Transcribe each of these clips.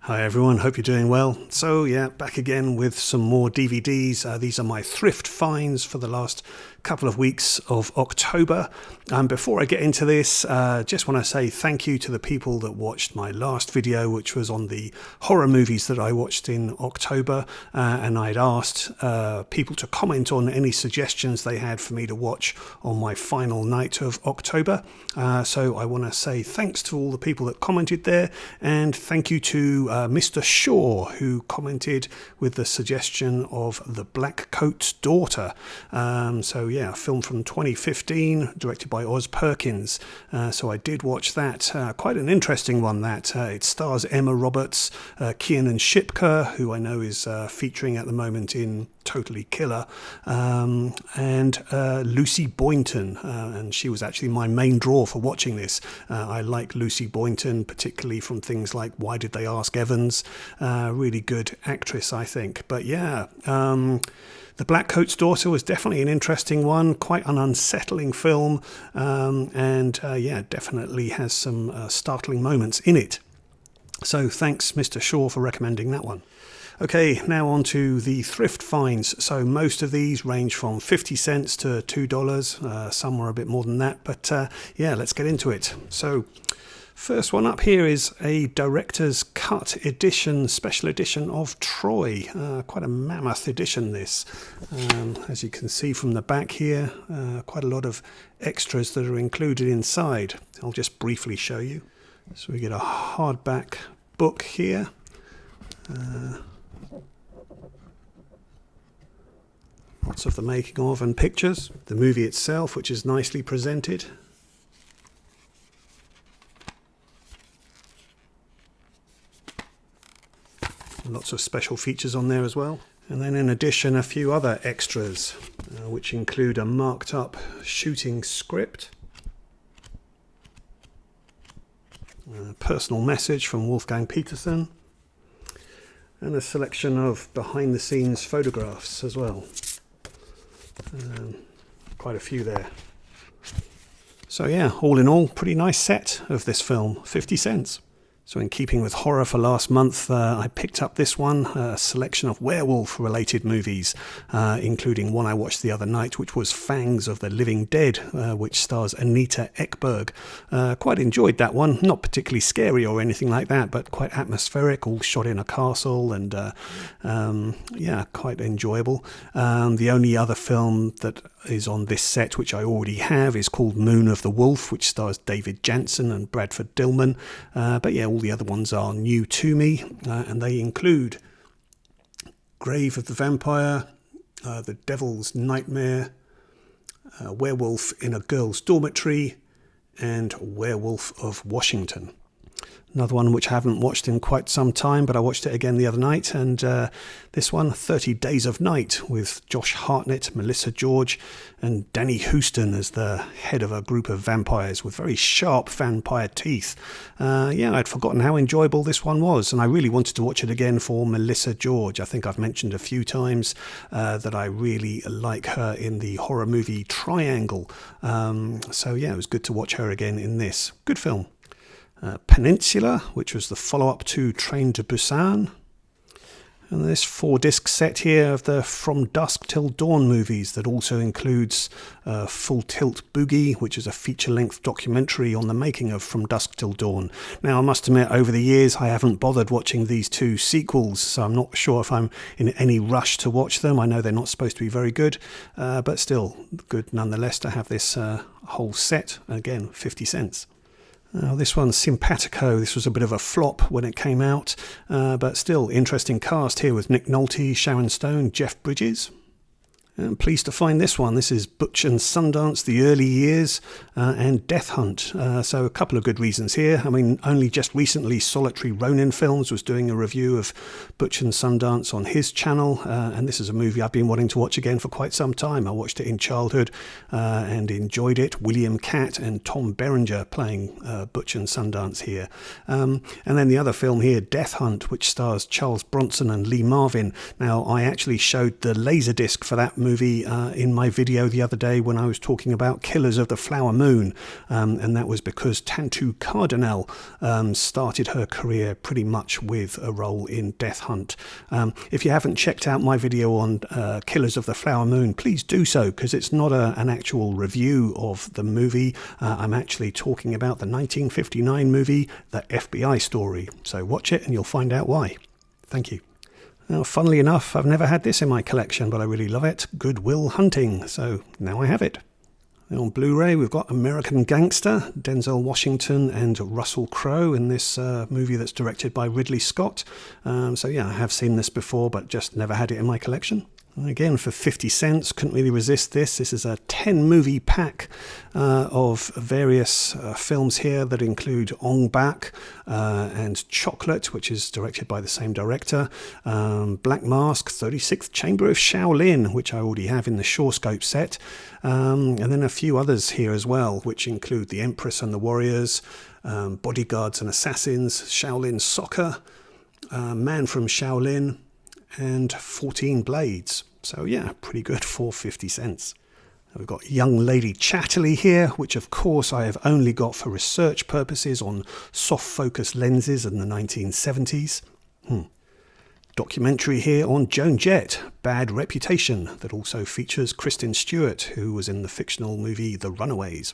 Hi everyone, hope you're doing well. So yeah, back again with some more DVDs. These are my thrift finds for the last couple of weeks of October. Before I get into this, just want to say thank you to the people that watched my last video, which was on the horror movies that I watched in October. And I'd asked people to comment on any suggestions they had for me to watch on my final night of October. So I want to say thanks to all the people that commented there, and thank you to Mr. Shaw, who commented with the suggestion of The Black Coat's Daughter. So yeah, a film from 2015, directed by Oz Perkins. So I did watch that. Quite an interesting one, that. It stars Emma Roberts, Kiernan Shipka, who I know is featuring at the moment in Totally Killer, and Lucy Boynton, and she was actually my main draw for watching this. I like Lucy Boynton, particularly from things like Why Did They Ask Evans? Really good actress, I think. But yeah, The Black Coat's Daughter was definitely an interesting one, quite an unsettling film, and yeah, definitely has some startling moments in it. So thanks, Mr. Shaw, for recommending that one. Okay, now on to the thrift finds. So most of these range from 50 cents to $2. Some were a bit more than that, but yeah, let's get into it. So first one up here is a director's cut edition, special edition of Troy. Quite a mammoth edition, this. As you can see from the back here, quite a lot of extras that are included inside. I'll just briefly show you. So we get a hardback book here. Lots of the making of and pictures. The movie itself, which is nicely presented. Lots of special features on there as well. And then in addition, a few other extras, which include a marked up shooting script, a personal message from Wolfgang Petersen, and a selection of behind the scenes photographs as well. Quite a few there. So yeah, all in all, pretty nice set of this film, 50 cents. So in keeping with horror for last month, I picked up this one, a selection of werewolf-related movies, including one I watched the other night, which was Fangs of the Living Dead, which stars Anita Ekberg. Quite enjoyed that one, not particularly scary or anything like that, but quite atmospheric, all shot in a castle, and yeah, quite enjoyable. The only other film that is on this set, which I already have, is called Moon of the Wolf, which stars David Jansen and Bradford Dillman. But yeah, all the other ones are new to me, and they include Grave of the Vampire, The Devil's Nightmare, Werewolf in a Girl's Dormitory, and Werewolf of Washington. Another one which I haven't watched in quite some time, but I watched it again the other night, and this one, 30 Days of Night, with Josh Hartnett, Melissa George, and Danny Houston as the head of a group of vampires with very sharp vampire teeth. Yeah, I'd forgotten how enjoyable this one was, and I really wanted to watch it again for Melissa George. I think I've mentioned a few times that I really like her in the horror movie Triangle. So yeah, it was good to watch her again in this. Good film. Peninsula, which was the follow-up to Train to Busan. And this 4-disc set here of the From Dusk Till Dawn movies that also includes Full Tilt Boogie, which is a feature-length documentary on the making of From Dusk Till Dawn. Now, I must admit, over the years, I haven't bothered watching these two sequels, so I'm not sure if I'm in any rush to watch them. I know they're not supposed to be very good, but still good nonetheless to have this whole set. Again, 50 cents. This one's Simpatico. This was a bit of a flop when it came out, but still interesting cast here with Nick Nolte, Sharon Stone, Jeff Bridges. I'm pleased to find this one. This is Butch and Sundance, The Early Years, and Death Hunt. So a couple of good reasons here. I mean, only just recently Solitary Ronin Films was doing a review of Butch and Sundance on his channel, and this is a movie I've been wanting to watch again for quite some time. I watched it in childhood and enjoyed it. William Catt and Tom Berenger playing Butch and Sundance here. And then the other film here, Death Hunt, which stars Charles Bronson and Lee Marvin. Now, I actually showed the Laserdisc for that movie in my video the other day when I was talking about Killers of the Flower Moon, and that was because Tantu Cardinal started her career pretty much with a role in Death Hunt. If you haven't checked out my video on Killers of the Flower Moon, please do so, because it's not an actual review of the movie. I'm actually talking about the 1959 movie, The FBI Story. So watch it and you'll find out why. Thank you. Now, funnily enough, I've never had this in my collection, but I really love it. Good Will Hunting. So now I have it. And on Blu-ray, we've got American Gangster, Denzel Washington and Russell Crowe in this movie that's directed by Ridley Scott. So yeah, I have seen this before, but just never had it in my collection. And again, for 50 cents, couldn't really resist this. This is a 10 movie pack of various films here that include Ong Bak and Chocolate, which is directed by the same director, Black Mask, 36th Chamber of Shaolin, which I already have in the Shorescope set, and then a few others here as well, which include The Empress and the Warriors, Bodyguards and Assassins, Shaolin Soccer, Man from Shaolin, and 14 Blades. So yeah, pretty good for 50 cents. We've got Young Lady Chatterley here, which of course I have only got for research purposes on soft focus lenses in the 1970s. Documentary here on Joan Jett, Bad Reputation, that also features Kristen Stewart, who was in the fictional movie The Runaways.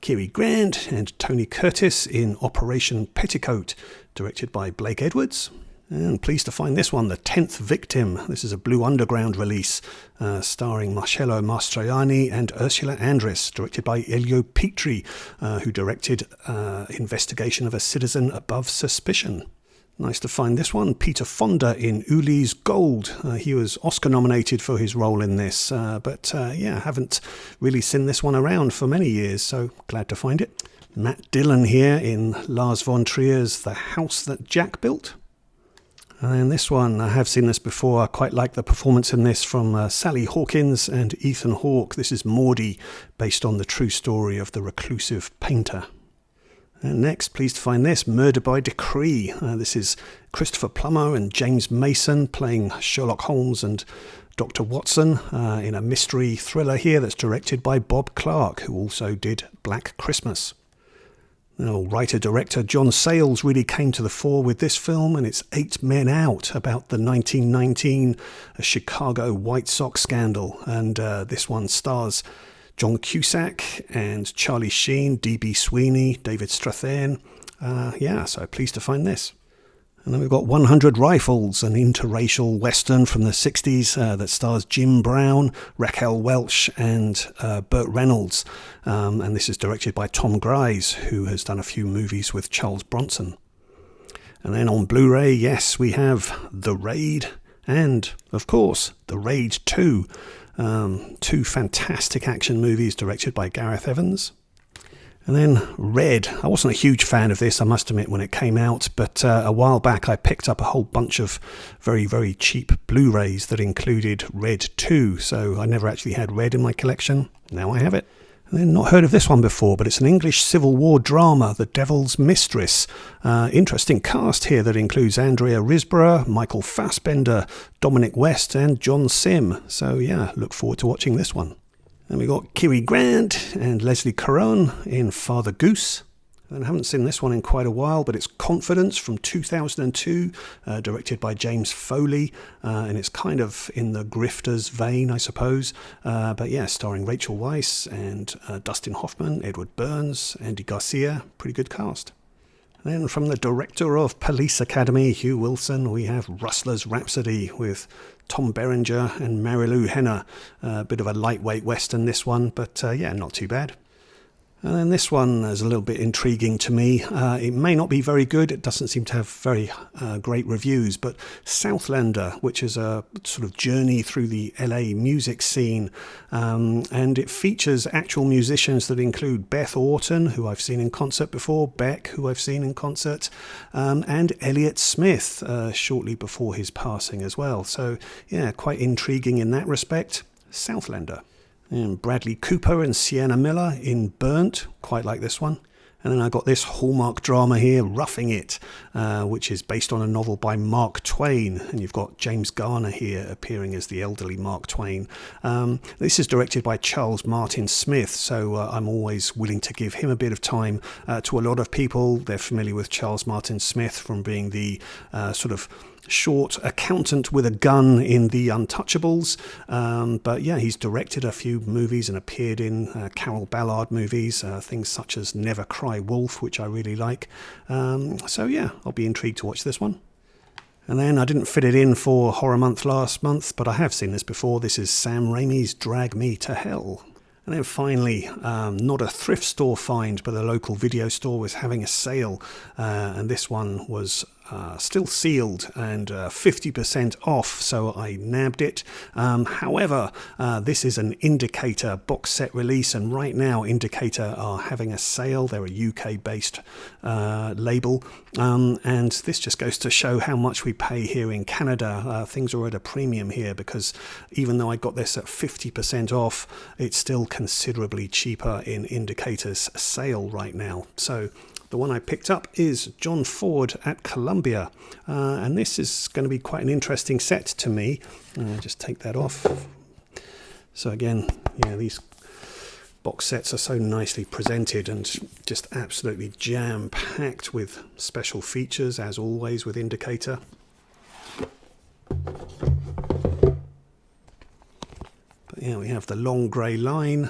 Cary Grant and Tony Curtis in Operation Peticot, directed by Blake Edwards. And pleased to find this one, The 10th Victim. This is a Blue Underground release, starring Marcello Mastroianni and Ursula Andress, directed by Elio Petri, who directed Investigation of a Citizen Above Suspicion. Nice to find this one, Peter Fonda in Uli's Gold. He was Oscar nominated for his role in this, but yeah, haven't really seen this one around for many years, so glad to find it. Matt Dillon here in Lars von Trier's The House That Jack Built. And then this one, I have seen this before. I quite like the performance in this from Sally Hawkins and Ethan Hawke. This is Maudie, based on the true story of the reclusive painter. And next, pleased to find this, Murder by Decree. This is Christopher Plummer and James Mason playing Sherlock Holmes and Dr. Watson in a mystery thriller here that's directed by Bob Clark, who also did Black Christmas. Now, writer-director John Sayles really came to the fore with this film, and it's 8 Men Out, about the 1919 Chicago White Sox scandal. And this one stars John Cusack and Charlie Sheen, D.B. Sweeney, David Strathairn. Yeah, so pleased to find this. And then we've got 100 Rifles, an interracial western from the 60s that stars Jim Brown, Raquel Welch and Burt Reynolds. And this is directed by Tom Grise, who has done a few movies with Charles Bronson. And then on Blu-ray, yes, we have The Raid and, of course, The Raid 2. Two fantastic action movies directed by Gareth Evans. And then Red. I wasn't a huge fan of this, I must admit, when it came out, but a while back I picked up a whole bunch of very, very cheap Blu-rays that included Red 2, so I never actually had Red in my collection. Now I have it. And then not heard of this one before, but it's an English Civil War drama, The Devils Mistress. Interesting cast here that includes Andrea Risborough, Michael Fassbender, Dominic West and John Sim. So yeah, look forward to watching this one. And we got Cary Grant and Leslie Caron in Father Goose. And I haven't seen this one in quite a while, but it's Confidence from 2002, directed by James Foley. And it's kind of in the Grifters vein, I suppose. But yeah, starring Rachel Weisz and Dustin Hoffman, Edward Burns, Andy Garcia. Pretty good cast. And then from the director of Police Academy, Hugh Wilson, we have Rustler's Rhapsody with Tom Berenger and Marilu Henner. A bit of a lightweight western, this one, but yeah, not too bad. And then this one is a little bit intriguing to me. It may not be very good. It doesn't seem to have very great reviews, but Southlander, which is a sort of journey through the LA music scene. And it features actual musicians that include Beth Orton, who I've seen in concert before, Beck, who I've seen in concert, and Elliott Smith shortly before his passing as well. So yeah, quite intriguing in that respect. Southlander. And Bradley Cooper and Sienna Miller in Burnt, quite like this one. And then I got this Hallmark drama here, Roughing It, which is based on a novel by Mark Twain. And you've got James Garner here appearing as the elderly Mark Twain. This is directed by Charles Martin Smith, so I'm always willing to give him a bit of time. To a lot of people, they're familiar with Charles Martin Smith from being the sort of short accountant with a gun in The Untouchables, but yeah, he's directed a few movies and appeared in Carol Ballard movies, things such as Never Cry Wolf, which I really like. So yeah, I'll be intrigued to watch this one. And then I didn't fit it in for Horror Month last month, but I have seen this before. This is Sam Raimi's Drag Me to Hell. And then finally, not a thrift store find, but a local video store was having a sale, and this one was still sealed and 50% off, so I nabbed it. However, this is an Indicator box set release, and right now Indicator are having a sale. They're a UK-based label, and this just goes to show how much we pay here in Canada. Things are at a premium here, because even though I got this at 50% off, it's still considerably cheaper in Indicator's sale right now. So the one I picked up is John Ford at Colombia, and this is going to be quite an interesting set to me. Just take that off. So again, yeah, these box sets are so nicely presented and just absolutely jam-packed with special features, as always with Indicator. But yeah, we have the long grey line.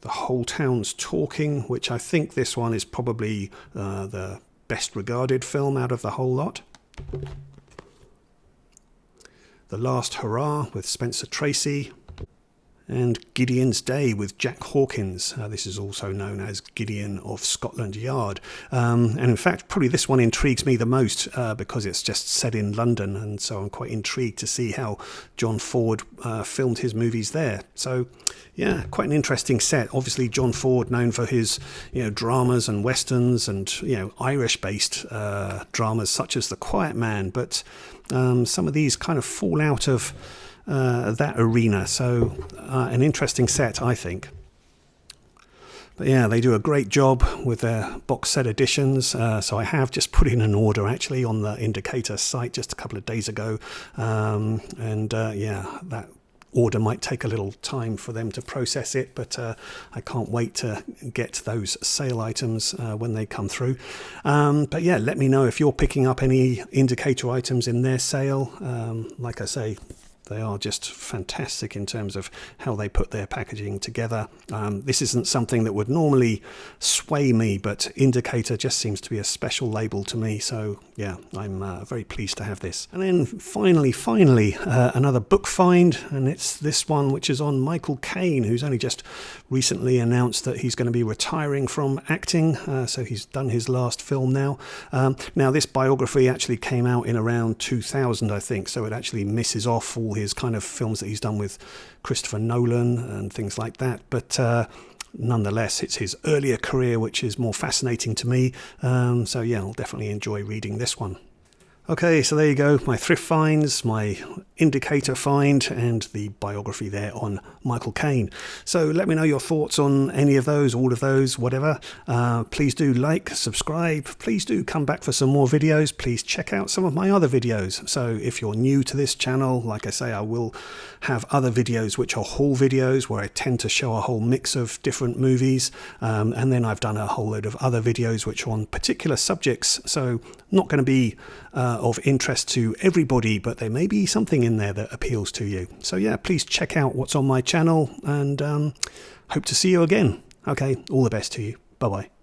The Whole Town's Talking, which I think this one is probably the best regarded film out of the whole lot. The Last Hurrah with Spencer Tracy. And Gideon's Day with Jack Hawkins. This is also known as Gideon of Scotland Yard. And in fact, probably this one intrigues me the most because it's just set in London, and so I'm quite intrigued to see how John Ford filmed his movies there. So yeah, quite an interesting set. Obviously, John Ford known for his dramas and westerns and Irish-based dramas such as The Quiet Man, but some of these kind of fall out of that arena, so an interesting set, I think. But yeah, they do a great job with their box set editions, so I have just put in an order actually on the Indicator site just a couple of days ago, and yeah, that order might take a little time for them to process it, but I can't wait to get those sale items when they come through. But yeah, let me know if you're picking up any Indicator items in their sale. Like I say, they are just fantastic in terms of how they put their packaging together. This isn't something that would normally sway me, but Indicator just seems to be a special label to me. So yeah, I'm very pleased to have this. And then finally, another book find, and it's this one which is on Michael Caine, who's only just recently announced that he's going to be retiring from acting. So he's done his last film now. Now this biography actually came out in around 2000, I think, so it actually misses off all his kind of films that he's done with Christopher Nolan and things like that, but nonetheless it's his earlier career which is more fascinating to me, so yeah, I'll definitely enjoy reading this one. Okay, so there you go, my thrift finds, my Indicator find, and the biography there on Michael Caine. So let me know your thoughts on any of those, all of those, whatever. Please do like, subscribe, please do come back for some more videos, please check out some of my other videos. So if you're new to this channel, like I say, I will have other videos which are haul videos where I tend to show a whole mix of different movies, and then I've done a whole load of other videos which are on particular subjects, so not going to be of interest to everybody, but there may be something in there that appeals to you. So yeah, please check out what's on my channel, and hope to see you again. Okay, all the best to you. Bye bye.